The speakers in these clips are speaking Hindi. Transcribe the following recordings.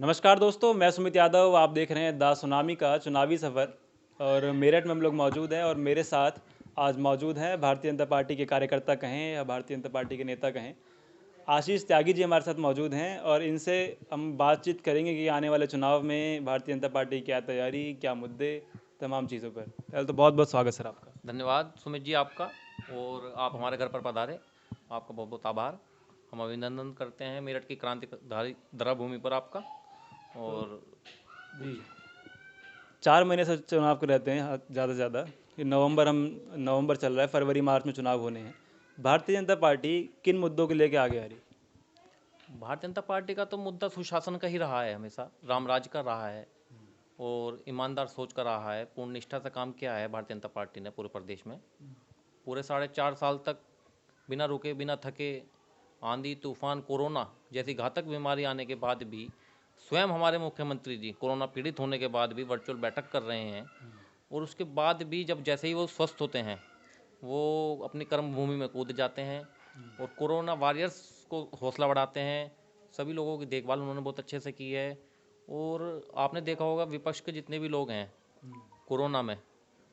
नमस्कार दोस्तों, मैं सुमित यादव। आप देख रहे हैं द सुनामी का चुनावी सफ़र। और मेरठ में हम लोग मौजूद हैं और मेरे साथ आज मौजूद हैं भारतीय जनता पार्टी के कार्यकर्ता कहें या भारतीय जनता पार्टी के नेता कहें, आशीष त्यागी जी हमारे साथ मौजूद हैं और इनसे हम बातचीत करेंगे कि आने वाले चुनाव में भारतीय जनता पार्टी की क्या तैयारी, क्या मुद्दे, तमाम चीज़ों पर। पहले तो बहुत बहुत स्वागत सर आपका। धन्यवाद सुमित जी आपका। और आप हमारे घर पर पधारे, आपका बहुत बहुत आभार। हम अभिनंदन करते हैं मेरठ की क्रांतिधारी धरा भूमि पर आपका। और जी, 4 महीने से चुनाव के रहते हैं ज़्यादा से ज़्यादा। ये नवंबर चल रहा है, फरवरी मार्च में चुनाव होने हैं। भारतीय जनता पार्टी किन मुद्दों को लेके आगे आ रही? भारतीय जनता पार्टी का तो मुद्दा सुशासन का ही रहा है, हमेशा रामराज का रहा है और ईमानदार सोच का रहा है। पूर्ण निष्ठा से काम किया है भारतीय जनता पार्टी ने पूरे प्रदेश में। पूरे 4.5 साल तक बिना रुके बिना थके, आंधी तूफान कोरोना जैसी घातक बीमारी आने के बाद भी स्वयं हमारे मुख्यमंत्री जी कोरोना पीड़ित होने के बाद भी वर्चुअल बैठक कर रहे हैं। और उसके बाद भी जब जैसे ही वो स्वस्थ होते हैं, वो अपनी कर्म भूमि में कूद जाते हैं और कोरोना वॉरियर्स को हौसला बढ़ाते हैं। सभी लोगों की देखभाल उन्होंने बहुत अच्छे से की है। और आपने देखा होगा विपक्ष के जितने भी लोग हैं कोरोना में,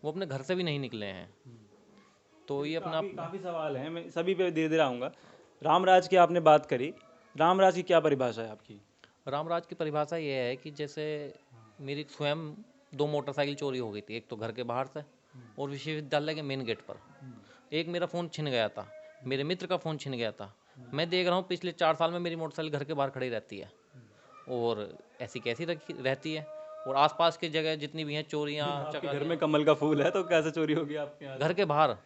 वो अपने घर से भी नहीं निकले हैं। तो ये अपना काफ़ी सवाल हैं, मैं सभी पे धीरे धीरे आऊँगा। रामराज की आपने बात करी, रामराज की क्या परिभाषा है आपकी? रामराज की परिभाषा ये है कि जैसे मेरी स्वयं 2 मोटरसाइकिल चोरी हो गई थी, एक तो घर के बाहर से और विश्वविद्यालय के मेन गेट पर। एक मेरा फ़ोन छिन गया था, मेरे मित्र का फ़ोन छिन गया था। मैं देख रहा हूँ पिछले 4 साल में मेरी मोटरसाइकिल घर के बाहर खड़ी रहती है और ऐसी कैसी रहती है। और आसपास की जगह जितनी भी हैं चोरियाँ आपके घर में चकारियाँ, कमल का फूल है तो कैसे चोरी होगी आपके यहाँ घर से? के बाहर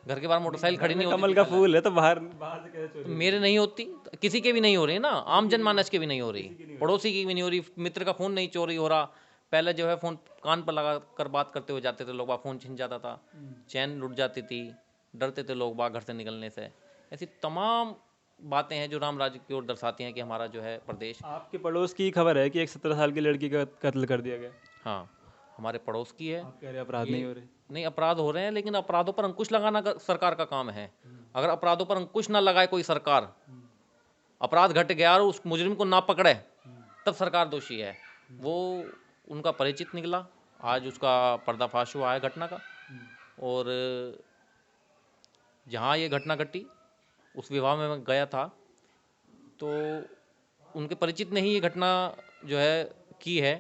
घर के बाहर मोटरसाइकिल घर खड़ी में नहीं होती कमल थी का पहले। फूल है तो बाहर बाहर से कैसे तो चोरी मेरे होगी? नहीं होती तो किसी के भी नहीं हो रही ना, आम जनमानस के भी नहीं हो रही, किसी की नहीं हो पड़ोसी की भी नहीं हो रही, मित्र का फ़ोन नहीं चोरी हो रहा। पहले जो है फ़ोन कान पर लगा कर बात करते हुए जाते थे लोग, बाग फ़ोन छिन जाता था, चैन लुट जाती थी, डरते थे लोग बाग घर से निकलने से। ऐसी तमाम बातें हैं जो राम राज्य की ओर दर्शाती हैं कि हमारा जो है प्रदेश। आपके पड़ोस की खबर है कि एक 17 साल की लड़की का कत्ल कर दिया गया। हाँ, हमारे पड़ोस की है। आप कह रहे अपराध नहीं ये हो रहे। नहीं, अपराध हो रहे हैं लेकिन अपराधों पर अंकुश लगाना सरकार का काम है। अगर अपराधों पर अंकुश ना लगाए कोई सरकार, अपराध घट गया और उस मुजरिम को ना पकड़े, तब सरकार दोषी है। वो उनका परिचित निकला, आज उसका पर्दाफाश हुआ है घटना का। और जहाँ ये घटना घटी उस विवाह में मैं गया था, तो उनके परिचित ने ही ये घटना जो है की है।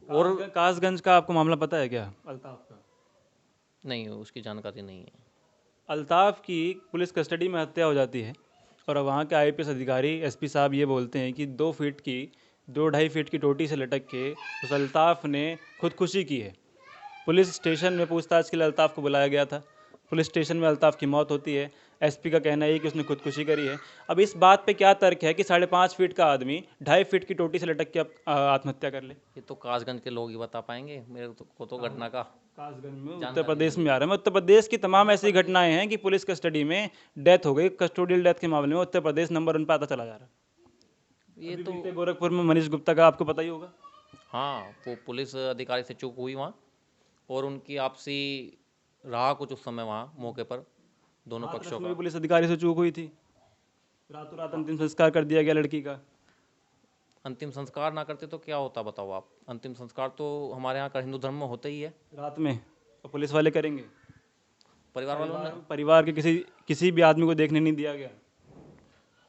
और कासगंज का आपको मामला पता है क्या, अल्ताफ का? नहीं, उसकी जानकारी नहीं है। अल्ताफ की पुलिस कस्टडी में हत्या हो जाती है और वहाँ के आईपीएस अधिकारी एसपी साहब ये बोलते हैं कि 2 फीट की 2-2.5 फीट की टोटी से लटक के उस अल्ताफ ने खुदकुशी की है। पुलिस स्टेशन में पूछताछ के लिए अल्ताफ को बुलाया गया था। पुलिस स्टेशन में अल्ताफ की मौत होती है। एसपी का कहना है कि उसने खुदकुशी करी है। अब इस बात पे क्या तर्क है कि 5.5 फीट का आदमी 2.5 फीट की टोटी से लटक के आत्महत्या कर ले? ये तो कासगंज के लोग ही बता पाएंगे, मेरे को तो घटना का कासगंज में उत्तर जानकारी प्रदेश नहीं में है। आ रहा है। मैं उत्तर प्रदेश की तमाम ऐसी घटनाएं हैं कि पुलिस कस्टडी में डेथ हो गई। कस्टोडियल डेथ के मामले में उत्तर प्रदेश नंबर 1 पे आता चला जा रहा है। ये अभी तो बीते गोरखपुर में मनीष गुप्ता का आपको पता ही होगा। हाँ, वो पुलिस अधिकारी से चूक हुई वहाँ और उनकी आपसी रहा कुछ उस समय वहाँ मौके पर दोनों हाथरस पक्षों में भी का। पुलिस अधिकारी से चूक हुई थी। रातों रात अंतिम संस्कार कर दिया गया लड़की का। अंतिम संस्कार ना करते तो क्या होता बताओ आप। अंतिम संस्कार तो हमारे यहाँ का हिंदू धर्म में होता ही है। रात में और पुलिस वाले करेंगे। परिवार वालों ने परिवार के किसी भी आदमी को देखने नहीं दिया गया।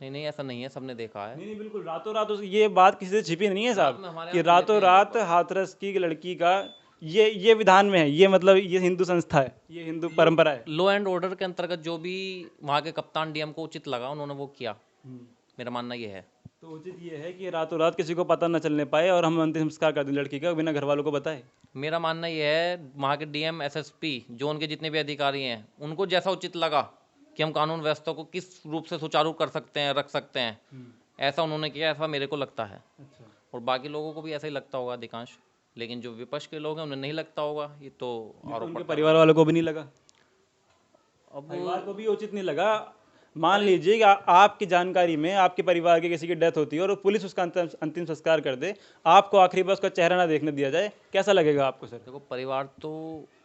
नहीं नहीं, ऐसा नहीं है, सबने देखा है। नहीं नहीं, बिल्कुल रातों रात ये बात किसी से छिपी नहीं है रात साहब, में हमारे कि यहाँ भी लेते रातों हैं लोग रात बाग। हाथरस की लड़की का ये विधान में है। ये मतलब ये हिंदू संस्था है, ये हिंदू परंपरा है। लॉ एंड ऑर्डर के अंतर्गत जो भी वहाँ के कप्तान डीएम को उचित लगा उन्होंने वो किया। मेरा मानना ये है। तो उचित ये है कि रातों रात किसी को पता न चलने पाए और हम अंतिम संस्कार कर दें लड़की का बिना घर वालों को बताए। मेरा मानना ये है वहाँ के डीएम एसएसपी जो उनके जितने भी अधिकारी हैं उनको जैसा उचित लगा कि हम कानून व्यवस्था को किस रूप से सुचारू कर सकते हैं, रख सकते हैं, ऐसा उन्होंने किया, ऐसा मेरे को लगता है। अच्छा, और बाकी लोगों को भी ऐसा ही लगता होगा अधिकांश, लेकिन जो विपक्ष के लोग हैं उन्हें नहीं लगता होगा। ये तो ये तो आरोप उनके प्रत्यारोप। परिवार वालों को भी नहीं लगा। अब परिवार को भी उचित नहीं लगा। मान लीजिए कि आपकी जानकारी में आपके परिवार के किसी की डेथ होती है और पुलिस उसका अंतिम संस्कार कर दे, आपको आखिरी बार उसका चेहरा ना देखने दिया जाए, कैसा लगेगा आपको सर? देखो, परिवार तो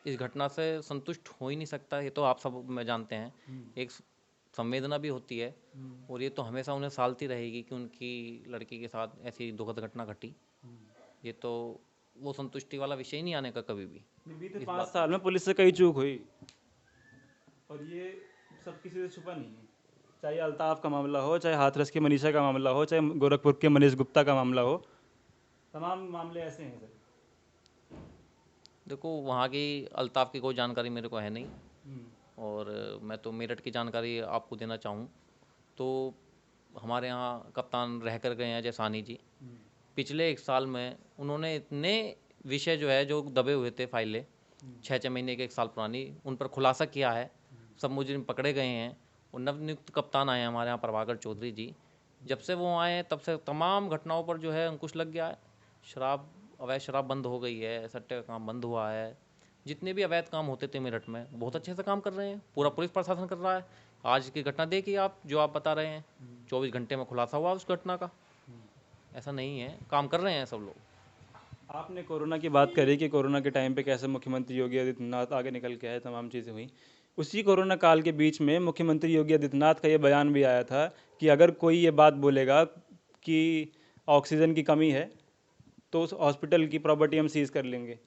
इस घटना से संतुष्ट हो ही नहीं सकता, ये तो आप सब में जानते हैं। एक संवेदना भी होती है, और ये तो हमेशा उन्हें सालती रहेगी कि उनकी लड़की के साथ ऐसी दुखद घटना घटी। ये तो वो संतुष्टि वाला विषय ही नहीं आने का कभी भी। बीते इस 5 बात साल में पुलिस से कई चूक हुई और ये सब किसी से छुपा नहीं है। चाहे अल्ताफ का मामला हो, चाहे हाथरस की मनीषा का मामला हो, चाहे गोरखपुर के मनीष गुप्ता का मामला हो, तमाम मामले ऐसे हैं सर। देखो, वहाँ की अल्ताफ़ की कोई जानकारी मेरे को है नहीं, हम्म, और मैं तो मेरठ की जानकारी आपको देना चाहूँ तो हमारे यहाँ कप्तान रह कर गए हैं जैसानी जी। पिछले 1 साल में उन्होंने इतने विषय जो है जो दबे हुए थे फाइलें 6-6 महीने के 1 साल पुरानी, उन पर खुलासा किया है। सब मुजरिम पकड़े गए हैं, और नवनियुक्त कप्तान आए हैं हमारे यहाँ प्रभाकर चौधरी जी। जब से वो आए हैं तब से तमाम घटनाओं पर जो है अंकुश लग गया है। शराब, अवैध शराब बंद हो गई है, सट्टे का काम बंद हुआ है। जितने भी अवैध काम होते थे मेरठ में बहुत अच्छे से काम कर रहे हैं, पूरा पुलिस प्रशासन कर रहा है। आज की घटना देखिए आप, जो आप बता रहे हैं, 24 घंटे में खुलासा हुआ उस घटना का। ऐसा नहीं है, काम कर रहे हैं सब लोग। आपने कोरोना की बात करी कि कोरोना के टाइम पे कैसे मुख्यमंत्री योगी आदित्यनाथ आगे निकल के आए, तमाम चीज़ें हुई। उसी कोरोना काल के बीच में मुख्यमंत्री योगी आदित्यनाथ का ये बयान भी आया था कि अगर कोई ये बात बोलेगा कि ऑक्सीजन की कमी है तो उस हॉस्पिटल की प्रॉपर्टी हम सीज कर लेंगे,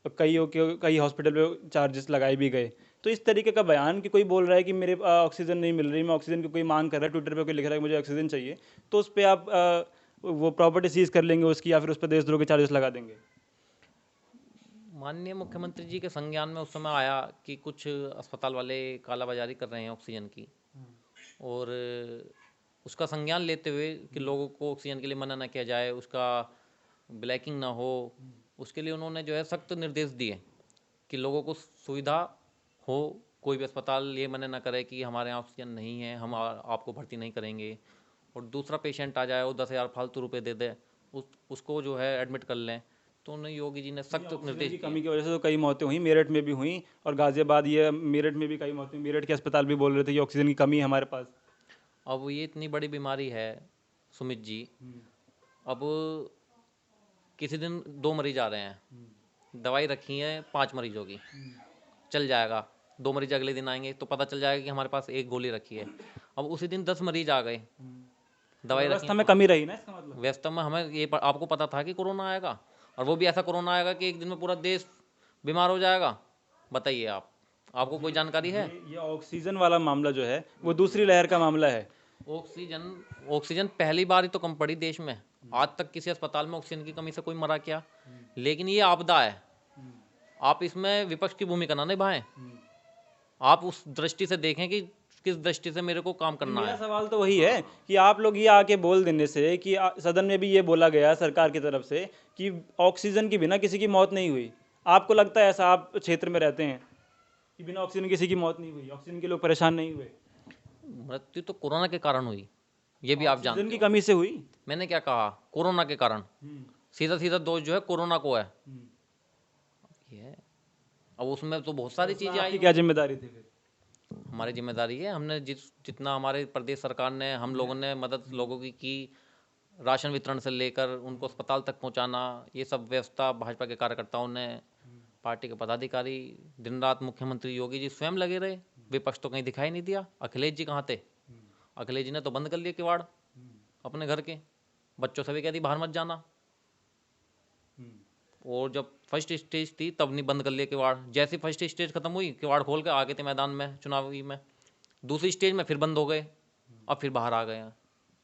और कई हॉस्पिटल पे चार्जेस लगाए भी गए। तो इस तरीके का बयान कि कोई बोल रहा है कि मेरे ऑक्सीजन नहीं मिल रही, मैं ऑक्सीजन की कोई मांग कर रहा है, ट्विटर पे कोई लिख रहा है कि मुझे ऑक्सीजन चाहिए, तो उस पर आप वो प्रॉपर्टी सीज कर लेंगे उसकी, या फिर उस पर देशद्रोह के चार्जेस लगा देंगे। माननीय मुख्यमंत्री जी के संज्ञान में उस समय आया कि कुछ अस्पताल वाले कालाबाजारी कर रहे हैं ऑक्सीजन की, और उसका संज्ञान लेते हुए कि लोगों को ऑक्सीजन के लिए मना ना किया जाए, उसका ब्लैकिंग ना हो, उसके लिए उन्होंने जो है सख्त निर्देश दिए कि लोगों को सुविधा हो। कोई भी अस्पताल ये मना ना करे कि हमारे यहाँ ऑक्सीजन नहीं है, हम आपको भर्ती नहीं करेंगे। और दूसरा पेशेंट आ जाए, वो 10,000 फालतू रुपए दे दे, उसको जो है एडमिट कर लें। तो उन्हें योगी जी ने सख्त ऑक्सीजन निर्देश की दिए। कमी की वजह से तो कई मौतें हुई, मेरठ में भी हुई और गाजियाबाद, ये मेरठ में भी कई मौतें हुई। मेरठ के अस्पताल भी बोल रहे थे कि ऑक्सीजन की कमी है हमारे पास। अब ये इतनी बड़ी बीमारी है सुमित जी, अब किसी दिन 2 मरीज आ रहे हैं, दवाई रखी है 5 मरीजों की, चल जाएगा। 2 मरीज अगले दिन आएंगे तो पता चल जाएगा कि हमारे पास एक गोली रखी है। अब उसी दिन 10 मरीज आ गए, तो दवाई रखी व्यवस्था है में कमी रही ना, इसका मतलब। व्यस्त में। हमें ये आपको पता था कि कोरोना आएगा, और वो भी ऐसा कोरोना आएगा कि एक दिन में पूरा देश बीमार हो जाएगा। बताइए आपको कोई जानकारी है? ये ऑक्सीजन वाला मामला जो है वो दूसरी लहर का मामला है। ऑक्सीजन ऑक्सीजन पहली बार ही तो कम पड़ी देश में। आज तक किसी अस्पताल में ऑक्सीजन की कमी से कोई मरा क्या? लेकिन ये आपदा है, आप इसमें विपक्ष की भूमिका ना निभाएं। आप उस दृष्टि से देखें कि किस दृष्टि से मेरे को काम करना मेरा है। सवाल तो वही है कि आप लोग ये आके बोल देने से कि सदन में भी ये बोला गया सरकार की तरफ से कि ऑक्सीजन के बिना किसी की मौत नहीं हुई। आपको लगता है ऐसा, आप क्षेत्र में रहते हैं, कि बिना ऑक्सीजन किसी की मौत नहीं हुई, ऑक्सीजन के लोग परेशान नहीं हुए? मृत्यु तो कोरोना के कारण हुई, ये भी आप ऑक्सीजन जानते की हो। कमी से हुई। मैंने क्या कहा? कोरोना के कारण। सीधा सीधा दोष जो है कोरोना को है। ये है। अब उसमें तो बहुत सारी उसमें चीजें आई आपकी क्या होंगी। जिम्मेदारी थी फिर? हमारी जिम्मेदारी है, हमने जितना हमारे प्रदेश सरकार ने, हम लोगों ने मदद लोगों की राशन वितरण से लेकर उनको अस्पताल तक पहुंचाना, ये सब व्यवस्था भाजपा के कार्यकर्ताओं ने, पार्टी के पदाधिकारी, दिन रात मुख्यमंत्री योगी जी स्वयं लगे रहे। विपक्ष तो कहीं दिखाई नहीं दिया। अखिलेश जी कहाँ थे? अखिलेश जी ने तो बंद कर लिए किवाड़ अपने घर के, बच्चों से भी कह दी बाहर मत जाना। और जब फर्स्ट स्टेज थी तब नहीं बंद कर लिए किवाड़, जैसे फर्स्ट स्टेज खत्म हुई किवाड़ खोल के आ गए थे मैदान में चुनावी में। दूसरी स्टेज में फिर बंद हो गए, अब फिर बाहर आ गए हैं।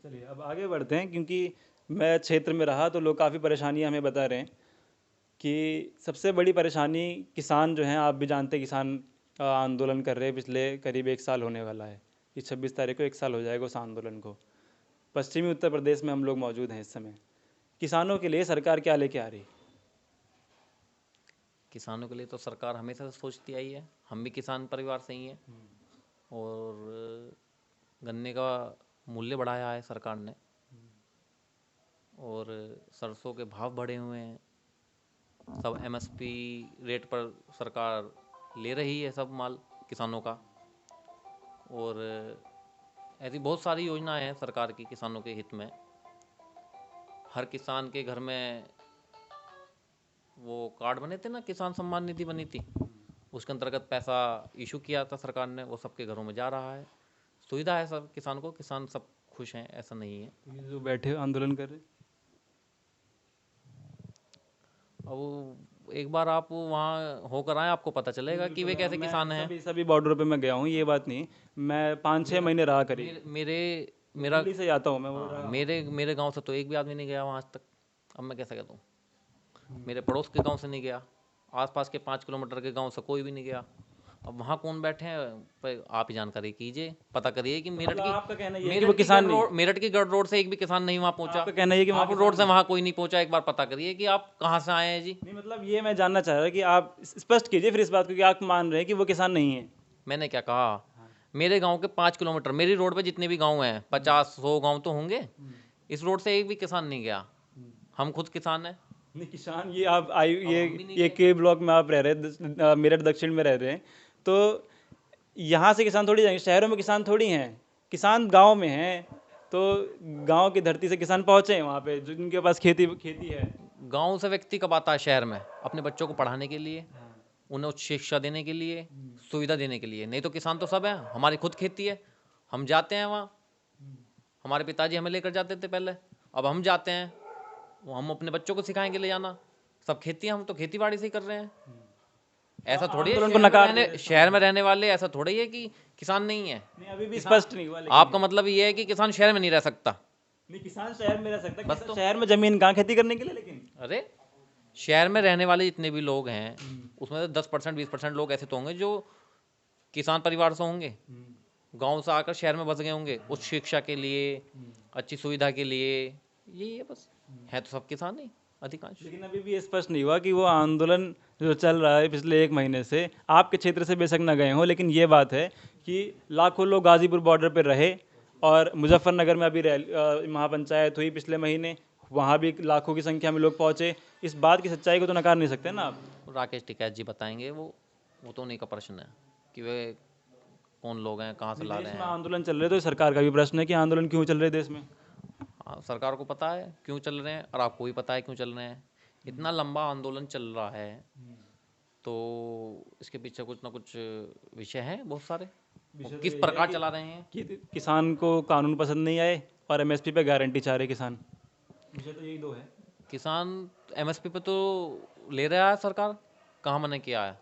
चलिए अब आगे बढ़ते हैं, क्योंकि मैं क्षेत्र में रहा तो लोग काफ़ी परेशानियां हमें बता रहे हैं कि सबसे बड़ी परेशानी किसान जो हैं, आप भी जानते हैं, किसान आंदोलन कर रहे हैं पिछले करीब 1 साल होने वाला है। इस 26 तारीख को 1 साल हो जाएगा उस आंदोलन को। पश्चिमी उत्तर प्रदेश में हम लोग मौजूद हैं इस समय। किसानों के लिए सरकार क्या लेके आ रही? किसानों के लिए तो सरकार हमेशा से सोचती आई है, हम भी किसान परिवार से ही हैं। और गन्ने का मूल्य बढ़ाया है सरकार ने, और सरसों के भाव बढ़े हुए हैं। सब एमएसपी रेट पर सरकार ले रही है सब माल किसानों का। और ऐसी बहुत सारी योजनाएं हैं सरकार की किसानों के हित में। हर किसान के घर में वो कार्ड बने थे ना, किसान सम्मान निधि बनी थी, उसके अंतर्गत पैसा इशू किया था सरकार ने, वो सबके घरों में जा रहा है। सुविधा है सब किसान को, किसान सब खुश हैं, ऐसा नहीं है। ये जो बैठे आंदोलन कर रहे, अब एक बार आप वहाँ होकर आए, आपको पता चलेगा कि वे कैसे मैं किसान हैं। सभी सभी बॉर्डरों पे मैं गया हूँ, ये बात नहीं। मैं 5-6 महीने रहा करीब, मेरे मेरे मेरा दिल्ली से आता हूँ मैं, वो हाँ, रहा। मेरे गांव से तो एक भी आदमी नहीं गया वहाँ आज तक। अब मैं कैसे कह दूँ, मेरे पड़ोस के गांव से नहीं गया, आसपास के 5 किलोमीटर के गांव से कोई भी नहीं गया। अब वहाँ कौन बैठे हैं, पर आप ही जानकारी कीजिए, पता करिए कि मतलब आपका कहना ये है कि वो मेरठ की किसान गढ़ नहीं रोड, मेरठ की गढ़ रोड से एक भी किसान नहीं वहाँ पहुँचा। आपका कहना ये है कि वहाँ आप किसान रोड से नहीं। वहाँ कोई नहीं पहुँचा, एक बार पता करिए कि आप कहाँ से आए हैं जी। नहीं, मतलब ये मैं जानना चाह रहा हूँ कि आप स्पष्ट कीजिए फिर इस बात को कि आप मान रहे हैं कि वो किसान नहीं है। मैंने क्या कहा, मेरे गांव के 5 किलोमीटर, मेरी रोड पे जितने भी गांव हैं 50-100 गांव तो होंगे, इस रोड से एक भी किसान नहीं गया। हम खुद किसान हैं। नहीं, किसान ये आप आई ये हम भी नहीं ये के ब्लॉक में आप रह रहे हैं, मेरठ दक्षिण में रह रहे हैं, तो यहाँ से किसान थोड़ी जाएंगे, शहरों में किसान थोड़ी हैं, किसान गांव में हैं, तो गांव की धरती से किसान पहुँचे हैं वहाँ पे जिनके पास खेती खेती है। गांव से व्यक्ति कब आता है शहर में, अपने बच्चों को पढ़ाने के लिए, उन्हें उच्च शिक्षा देने के लिए, सुविधा देने के लिए। नहीं तो किसान तो सब है, हमारी खुद खेती है, हम जाते हैं वहाँ। हमारे पिताजी हमें लेकर जाते थे पहले, अब हम जाते हैं, वो हम अपने बच्चों को सिखाएंगे ले जाना। सब खेती, हम तो खेती बाड़ी से ही कर रहे हैं। ऐसा थोड़ी है आंदोलन को नकार शहर में रहने वाले, ऐसा थोड़ी है कि किसान नहीं है। नहीं, अभी भी स्पष्ट नहीं हुआ, लेकिन आपका मतलब ये है कि किसान शहर में नहीं रह सकता। नहीं, किसान शहर में रह सकता है, बस किसान तो। शहर में जमीन कहाँ खेती करने के लिए, लेकिन अरे शहर में रहने वाले जितने भी लोग हैं, उसमें तो 10% 20% लोग ऐसे तो होंगे जो किसान परिवार से होंगे, गांव से आकर शहर में बस गए होंगे उच्च शिक्षा के लिए, अच्छी सुविधा के लिए। यही है बस, है तो सब किसान ही अधिकांश। लेकिन अभी भी ये स्पष्ट नहीं हुआ कि वो आंदोलन जो चल रहा है पिछले 1 महीने से, आपके क्षेत्र से बेशक न गए हों, लेकिन ये बात है कि लाखों लोग गाजीपुर बॉर्डर पर रहे, और मुजफ्फरनगर में अभी महापंचायत हुई पिछले महीने, वहाँ भी लाखों की संख्या में लोग पहुँचे। इस बात की सच्चाई को तो नकार नहीं सकते ना आप। राकेश टिकैत जी बताएंगे, वो तो उन्हीं का प्रश्न है कि वे कौन लोग हैं, कहाँ से ला देश रहे में हैं। आंदोलन चल रहे, तो सरकार का भी प्रश्न है कि आंदोलन क्यों चल रहे देश में। हाँ, सरकार को पता है क्यों चल रहे हैं, और आपको भी पता है क्यों चल रहे हैं। इतना लंबा आंदोलन चल रहा है, तो इसके पीछे कुछ ना कुछ विषय हैं बहुत सारे। विषय तो किस यही है प्रकार कि- चला रहे हैं। कि किसान को कानून पसंद नहीं आए और एमएसपी पे गारंटी चाह रहे किसान। मुझे तो यही दो है। किसान एमएसपी पे तो ले रहा है सरकार, कहाँ मना किया है।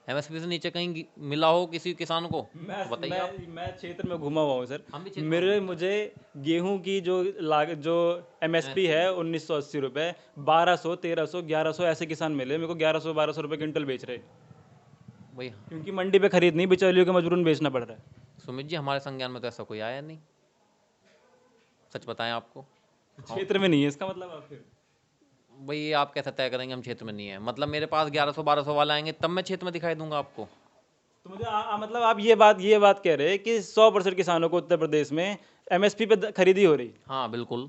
एमएसपी से नीचे कहीं मिला हो किसी किसान को, मैं बताइए आप। मैं क्षेत्र में घुमा हुआ हूँ सर। हम भी क्षेत्र मेरे मुझे गेहूं की जो लागत, जो एमएसपी है 1980 रुपये, 1200, 1300, 1100 ऐसे किसान मिले मेरे को, 1100-1200 रुपये क्विंटल बेच रहे, भाई क्योंकि मंडी पे खरीद नहीं, बिचौलियों के मजबूरन बेचना पड़ रहा है। सुमित जी, हमारे संज्ञान में तो ऐसा कोई आया नहीं, सच बताएं आपको। क्षेत्र में नहीं है इसका मतलब आप फिर। भाई ये आप कैसे तय करेंगे हम क्षेत्र में नहीं है, मतलब मेरे पास 1100-1200 वाला आएंगे तब मैं क्षेत्र में दिखाई दूंगा आपको। तो मुझे मतलब आप ये बात कह रहे हैं कि 100% किसानों को उत्तर प्रदेश में एमएसपी पे खरीदी हो रही। हाँ बिल्कुल,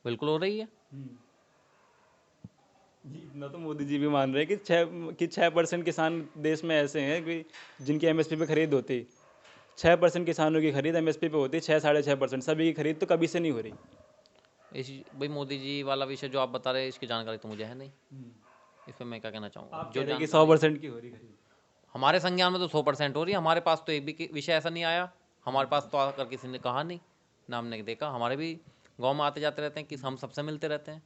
बिल्कुल हो रही है। जी, इतना तो मोदी जी भी मान रहे हैं कि 6% किसान देश में ऐसे हैं कि जिनकी एमएसपी पे खरीद होती। 6% किसानों की खरीद एमएसपी पे होती, 6-6.5%, सभी की खरीद तो कभी से नहीं हो रही। इस भाई मोदी जी वाला विषय जो आप बता रहे हैं, इसकी जानकारी तो मुझे है नहीं, इस पर मैं क्या कहना चाहूँगा। आप जो कह रहे हैं कि जानकारी 100% की हो रही खरीद। हमारे संज्ञान में तो 100% हो रही है, हमारे पास तो एक भी विषय ऐसा नहीं आया। हमारे पास तो आकर किसी ने कहा नहीं, ना हमने देखा। हमारे भी गांव में आते जाते रहते हैं कि हम सबसे मिलते रहते हैं।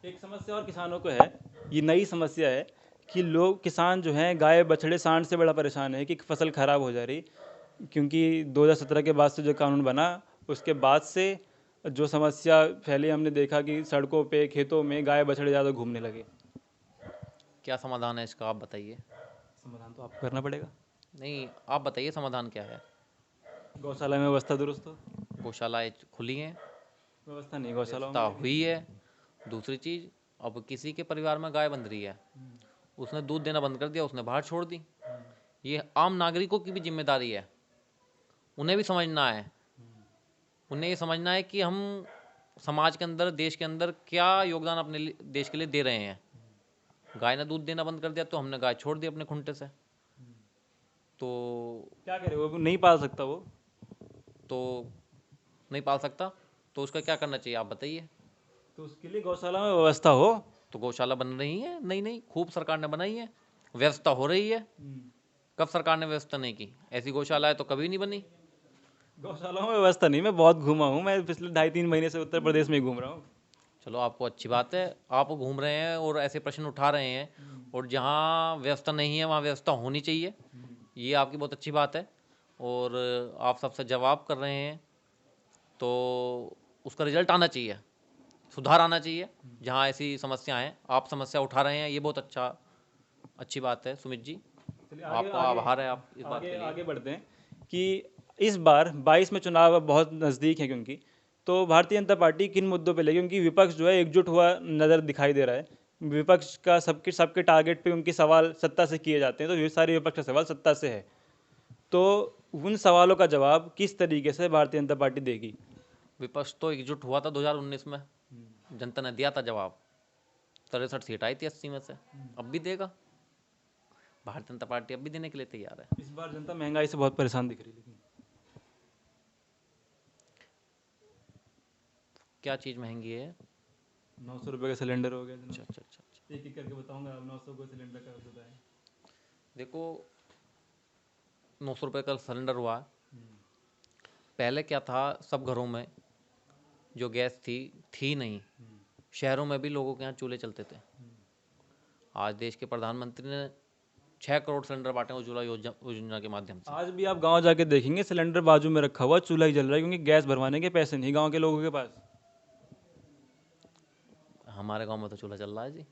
एक समस्या और किसानों को है, ये नई समस्या है कि लोग किसान जो हैं गाय बछड़े सांड से बड़ा परेशान है कि फसल खराब हो जा रही, क्योंकि 2017 के बाद से जो कानून बना, उसके बाद से जो समस्या फैली, हमने देखा कि सड़कों पे खेतों में गाय बछड़े ज़्यादा घूमने लगे। क्या समाधान है इसका, आप बताइए। समाधान तो आपको करना पड़ेगा। नहीं, आप बताइए समाधान क्या है। गौशाला में व्यवस्था दुरुस्त हो। गौशालाएँ खुली हैं, व्यवस्था नहीं गौशालाओं व्यवस्था में। हुई है। दूसरी चीज़, अब किसी के परिवार में गाय बंध रही है, उसने दूध देना बंद कर दिया, उसने बाहर छोड़ दी। ये आम नागरिकों की भी जिम्मेदारी है, उन्हें भी समझना है। उन्हें ये समझना है कि हम समाज के अंदर, देश के अंदर क्या योगदान अपने देश के लिए दे रहे हैं। गाय ने दूध देना बंद कर दिया तो हमने गाय छोड़ दी अपने खुंटे से, तो क्या करे, वो नहीं पाल सकता वो। तो नहीं पाल सकता, तो उसका क्या करना चाहिए आप बताइए। तो उसके लिए गौशाला में व्यवस्था हो। तो गौशाला बन रही है, नहीं नहीं खूब सरकार ने बनाई है, व्यवस्था हो रही है। कब सरकार ने व्यवस्था नहीं की, ऐसी गौशाला है तो कभी नहीं बनी। गौशालाओं में व्यवस्था नहीं, मैं बहुत घूमा हूँ, मैं पिछले 2.5-3 महीने से उत्तर प्रदेश में ही घूम रहा हूँ। चलो आपको अच्छी बात है, आप घूम रहे हैं और ऐसे प्रश्न उठा रहे हैं, और जहाँ व्यवस्था नहीं है वहाँ व्यवस्था होनी चाहिए, ये आपकी बहुत अच्छी बात है। और आप सबसे जवाब कर रहे हैं तो उसका रिजल्ट आना चाहिए, सुधार आना चाहिए। जहाँ ऐसी समस्या हैं आप समस्या उठा रहे हैं, ये बहुत अच्छी बात है सुमित जी। चलिए आगे आपका आगे आभार है आप इस बात आगे के लिए। आगे बढ़ते हैं कि इस बार 22 में चुनाव अब बहुत नज़दीक है, क्योंकि तो भारतीय जनता पार्टी किन मुद्दों पे लगी, क्योंकि विपक्ष जो है एकजुट हुआ नज़र दिखाई दे रहा है। विपक्ष का सबके सबके टारगेट पे उनके सवाल सत्ता से किए जाते हैं, तो ये सारे विपक्ष का सवाल सत्ता से है। तो उन सवालों का जवाब किस तरीके से भारतीय जनता पार्टी देगी? विपक्ष तो एकजुट हुआ था 2019 में, जनता ने दिया था जवाब, 63 सीट आई थी 80 में से। अब भी देगा, भारतीय जनता पार्टी अब भी देने के लिए तैयार है। इस बार जनता महंगाई से बहुत परेशान दिख रही है, लेकिन क्या चीज़ महंगी है? 900 रुपये का सिलेंडर हो गया अच्छा जनाब। अच्छा अच्छा अच्छा। एक एक करके बताऊंगा, आप 900 को सिलेंडर का बताएं। देखो, 900 रुपये का सिलेंडर हुआ, पहले क्या था, सब घरों में जो गैस थी नहीं, शहरों में भी लोगों के यहाँ चूल्हे चलते थे। आज देश के प्रधानमंत्री ने 6 करोड़ सिलेंडर बांटे उज्ज्वला योजना के माध्यम से। आज भी आप गांव जाके देखेंगे सिलेंडर बाजू में रखा हुआ, चूल्हा ही जल रहा है, क्योंकि गैस भरवाने के पैसे नहीं गांव के लोगों के पास। हमारे गांव में तो चूल्हा चल रहा है जी,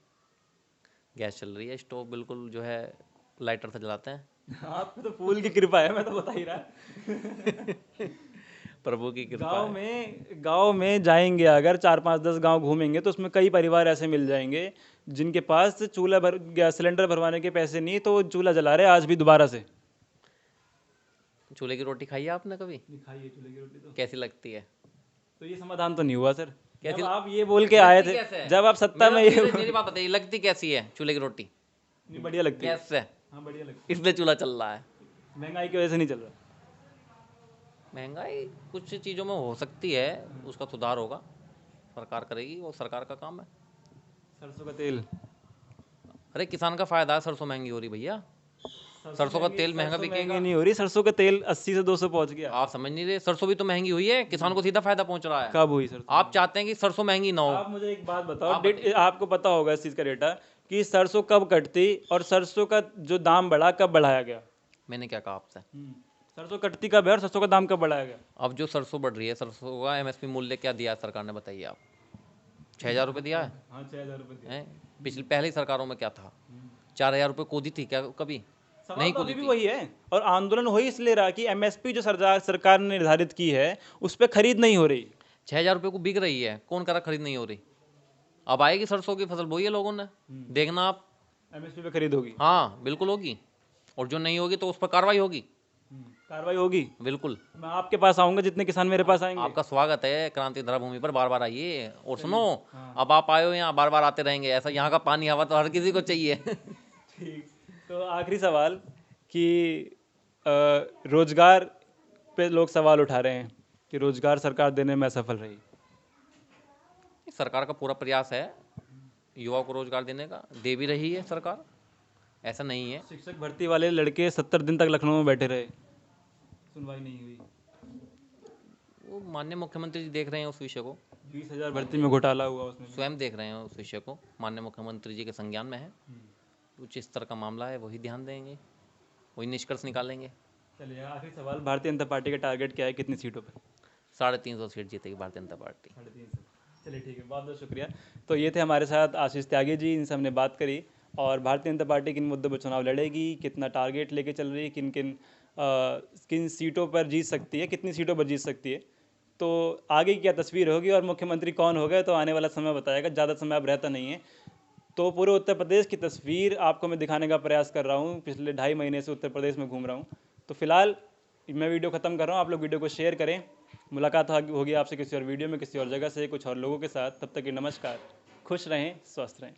गैस चल रही है, स्टोव बिल्कुल जो है लाइटर से जलाते हैं। आप पे तो फूल की कृपा है, मैं तो बता ही रहा। प्रभु की कृपा है। गांव में जाएंगे अगर 4-5-10 गांव घूमेंगे तो उसमें कई परिवार ऐसे मिल जाएंगे जिनके पास चूल्हा भर गैस सिलेंडर भरवाने के पैसे नहीं, तो वो चूल्हा जला रहे आज भी दोबारा से। चूल्हे की रोटी खाई है आपने कभी? खाइए चूल्हे की रोटी, तो कैसी लगती है? तो ये समाधान तो नहीं हुआ सर। कैसी जब आप ये बोल के आए लगती थे, कैसे है? जब आप सत्ता में ये मेरी बात बताइए, लगती कैसी है चूल्हे की रोटी? नहीं, बढ़िया लगती है। गैस से, हाँ बढ़िया लगती इसलिए चूल्हा चल रहा है। है, महंगाई की वजह से नहीं चल रहा। महंगाई कुछ चीज़ों में हो सकती है, उसका सुधार होगा, सरकार करेगी, वो सरकार का काम है। सरसों का तेल, अरे किसान का फायदा है, सरसों महंगी हो रही भैया, सरसों का तेल महंगा महंगी बिकेगा। नहीं हो रही, सरसों का तेल 80 से 200 पहुंच गया। आप समझ नहीं रहे, सरसों भी तो महंगी हुई है, किसान को सीधा फायदा पहुंच रहा है। कब हुई सरसों? आप चाहते हैं कि सरसों महंगी ना हो। आप मुझे एक बात बताओ, आप बताइए। आपको पता होगा इस चीज़ का डेटा कि सरसों कब कटती और सरसों का जो दाम बढ़ा कब बढ़ाया गया? मैंने क्या कहा आपसे? सरसों कटती कब है और सरसों का दाम कब बढ़ाया गया? अब जो सरसों बढ़ रही है, सरसों का एमएसपी मूल्य क्या दिया है सरकार ने, बताइए आप? 6,000 रुपये दिया है? हाँ 6,000 रुपये हैं? पिछली पहली सरकारों में क्या था? 4,000 रुपये को दी थी क्या कभी? नहीं तो को अभी दी भी थी। वही है, और आंदोलन वही इसलिए रहा कि एमएसपी जो सरकार ने निर्धारित की है उस पर खरीद नहीं हो रही। 6,000 रुपये को बिक रही है, कौन करा खरीद नहीं हो रही? अब आएगी सरसों की फसल, बोई है लोगों ने, देखना आप। एमएसपी पे खरीद होगी। हाँ बिल्कुल होगी, और जो नहीं होगी तो उस पर कार्रवाई होगी। कार्रवाई होगी। बिल्कुल। मैं आपके पास आऊंगा, जितने किसान मेरे पास आएंगे। आपका स्वागत है क्रांति धरा भूमि पर, बार बार आइए। और सुनो, अब आप आए हो यहाँ, बार बार आते रहेंगे, ऐसा यहाँ का पानी हवा तो हर किसी को चाहिए। ठीक, तो आखिरी सवाल कि रोजगार पे लोग सवाल उठा रहे हैं कि रोजगार सरकार देने में असफल रही। सरकार का पूरा प्रयास है युवाओं को रोजगार देने का, दे भी रही है सरकार, ऐसा नहीं है। शिक्षक भर्ती वाले लड़के 70 दिन तक लखनऊ में बैठे रहे, सुनवाई नहीं हुई। वो माननीय मुख्यमंत्री जी देख रहे हैं उस विषय को, 20,000 भर्ती में घोटाला हुआ उसमें। स्वयं देख रहे हैं उस विषय को, माननीय मुख्यमंत्री जी के संज्ञान में है, उच्च स्तर का मामला है, वही ध्यान देंगे, वही निष्कर्ष निकालेंगे। चलिए आखिरी सवाल, भारतीय जनता पार्टी का टारगेट क्या है, कितनी सीटों पर? 350 सीट जीतेगी भारतीय जनता पार्टी। 350। चलिए ठीक है, बहुत बहुत शुक्रिया। तो ये थे हमारे साथ आशीष त्यागी जी, इनसे हमने बात करी, और भारतीय जनता पार्टी किन मुद्दों पर चुनाव लड़ेगी, कितना टारगेट लेके चल रही है, किन सीटों पर जीत सकती है, कितनी सीटों पर जीत सकती है, तो आगे की क्या तस्वीर होगी और मुख्यमंत्री कौन होगा तो आने वाला समय बताएगा, ज़्यादा समय अब रहता नहीं है। तो पूरे उत्तर प्रदेश की तस्वीर आपको मैं दिखाने का प्रयास कर रहा हूँ, पिछले 2.5 महीने से उत्तर प्रदेश में घूम रहा हूँ। तो फिलहाल मैं वीडियो ख़त्म कर रहा हूँ, आप लोग वीडियो को शेयर करें। मुलाकात होगी आपसे किसी और वीडियो में, किसी और जगह से, कुछ और लोगों के साथ। तब तक के नमस्कार, खुश रहें, स्वस्थ रहें।